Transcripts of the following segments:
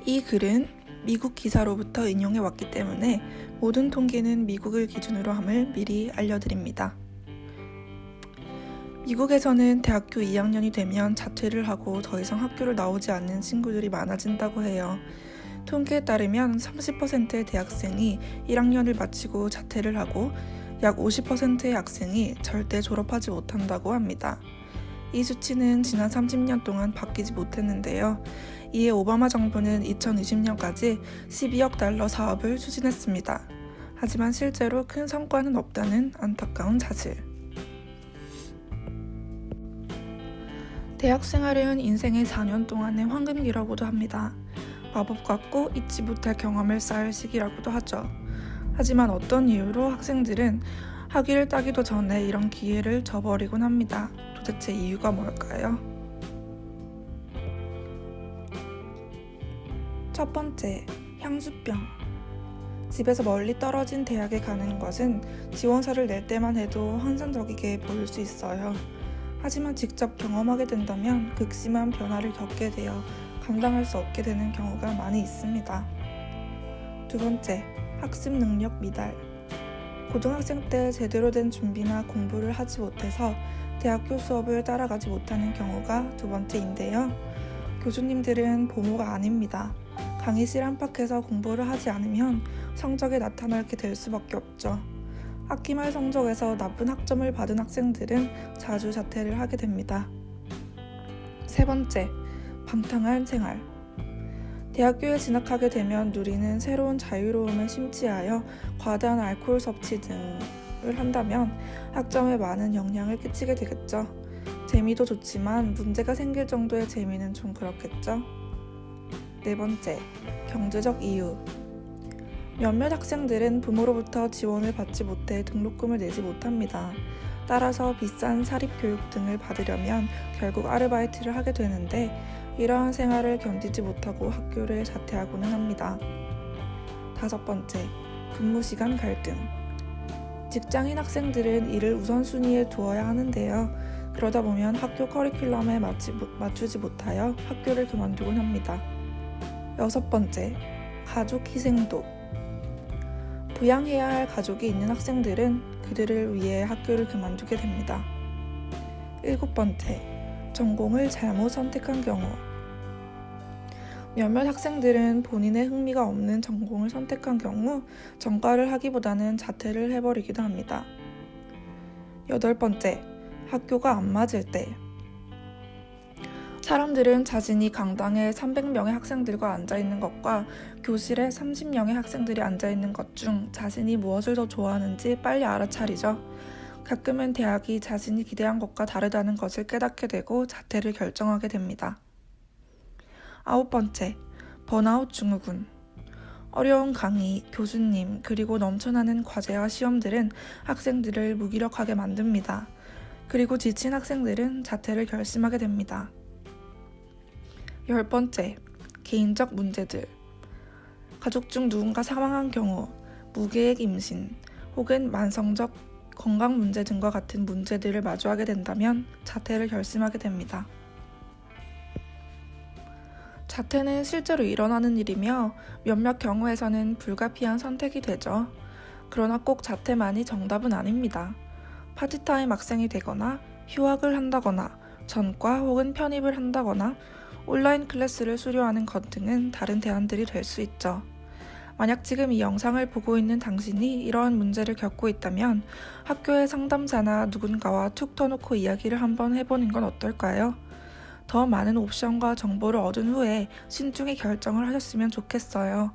이 글은 미국 기사로부터 인용해 왔기 때문에 모든 통계는 미국을 기준으로 함을 미리 알려드립니다. 미국에서는 대학교 2학년이 되면 자퇴를 하고 더 이상 학교를 나오지 않는 친구들이 많아진다고 해요. 통계에 따르면 30%의 대학생이 1학년을 마치고 자퇴를 하고 약 50%의 학생이 절대 졸업하지 못한다고 합니다. 이 수치는 지난 30년 동안 바뀌지 못했는데요. 이에 오바마 정부는 2020년까지 12억 달러 사업을 추진했습니다. 하지만 실제로 큰 성과는 없다는 안타까운 사실. 대학 생활은 인생의 4년 동안의 황금기라고도 합니다. 마법 같고 잊지 못할 경험을 쌓을 시기라고도 하죠. 하지만 어떤 이유로 학생들은 학위를 따기도 전에 이런 기회를 저버리곤 합니다. 도대체 이유가 뭘까요? 첫 번째, 향수병. 집에서 멀리 떨어진 대학에 가는 것은 지원서를 낼 때만 해도 환상적이게 보일 수 있어요. 하지만 직접 경험하게 된다면 극심한 변화를 겪게 되어 감당할 수 없게 되는 경우가 많이 있습니다. 두 번째, 학습 능력 미달. 고등학생 때 제대로 된 준비나 공부를 하지 못해서 대학교 수업을 따라가지 못하는 경우가 두 번째인데요. 교수님들은 보모가 아닙니다. 강의실 안팎에서 공부를 하지 않으면 성적에 나타나게 될 수밖에 없죠. 학기 말 성적에서 나쁜 학점을 받은 학생들은 자주 자퇴를 하게 됩니다. 세 번째, 방탕한 생활. 대학교에 진학하게 되면 누리는 새로운 자유로움을 심취하여 과다한 알코올 섭취 등을 한다면 학점에 많은 영향을 끼치게 되겠죠. 재미도 좋지만 문제가 생길 정도의 재미는 좀 그렇겠죠. 네 번째, 경제적 이유. 몇몇 학생들은 부모로부터 지원을 받지 못해 등록금을 내지 못합니다. 따라서 비싼 사립교육 등을 받으려면 결국 아르바이트를 하게 되는데 이러한 생활을 견디지 못하고 학교를 자퇴하고는 합니다. 다섯 번째, 근무시간 갈등. 직장인 학생들은 일을 우선순위에 두어야 하는데요. 그러다 보면 학교 커리큘럼에 맞추지 못하여 학교를 그만두곤 합니다. 여섯 번째, 가족 희생도. 부양해야 할 가족이 있는 학생들은 그들을 위해 학교를 그만두게 됩니다. 일곱 번째, 전공을 잘못 선택한 경우. 몇몇 학생들은 본인의 흥미가 없는 전공을 선택한 경우 전과를 하기보다는 자퇴를 해버리기도 합니다. 여덟 번째, 학교가 안 맞을 때. 사람들은 자신이 강당에 300명의 학생들과 앉아있는 것과 교실에 30명의 학생들이 앉아있는 것 중 자신이 무엇을 더 좋아하는지 빨리 알아차리죠. 가끔은 대학이 자신이 기대한 것과 다르다는 것을 깨닫게 되고 자퇴를 결정하게 됩니다. 아홉 번째, 번아웃 증후군. 어려운 강의, 교수님, 그리고 넘쳐나는 과제와 시험들은 학생들을 무기력하게 만듭니다. 그리고 지친 학생들은 자퇴를 결심하게 됩니다. 열 번째, 개인적 문제들. 가족 중 누군가 사망한 경우, 무계획 임신, 혹은 만성적 건강 문제 등과 같은 문제들을 마주하게 된다면 자퇴를 결심하게 됩니다. 자퇴는 실제로 일어나는 일이며 몇몇 경우에서는 불가피한 선택이 되죠. 그러나 꼭 자퇴만이 정답은 아닙니다. 파트타임 학생이 되거나 휴학을 한다거나 전과 혹은 편입을 한다거나 온라인 클래스를 수료하는 것 등은 다른 대안들이 될 수 있죠. 만약 지금 이 영상을 보고 있는 당신이 이러한 문제를 겪고 있다면 학교의 상담사나 누군가와 툭 터놓고 이야기를 한번 해보는 건 어떨까요? 더 많은 옵션과 정보를 얻은 후에 신중히 결정을 하셨으면 좋겠어요.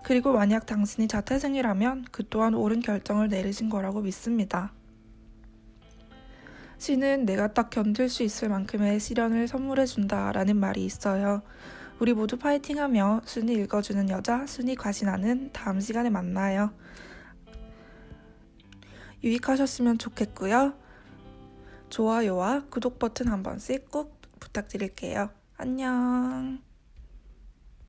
그리고 만약 당신이 자퇴생이라면 그 또한 옳은 결정을 내리신 거라고 믿습니다. 신은 내가 딱 견딜 수 있을 만큼의 시련을 선물해준다 라는 말이 있어요. 우리 모두 파이팅하며 순위 읽어주는 여자, 순위 과신하는 다음 시간에 만나요. 유익하셨으면 좋겠고요. 좋아요와 구독 버튼 한 번씩 꼭 부탁드릴게요. 안녕.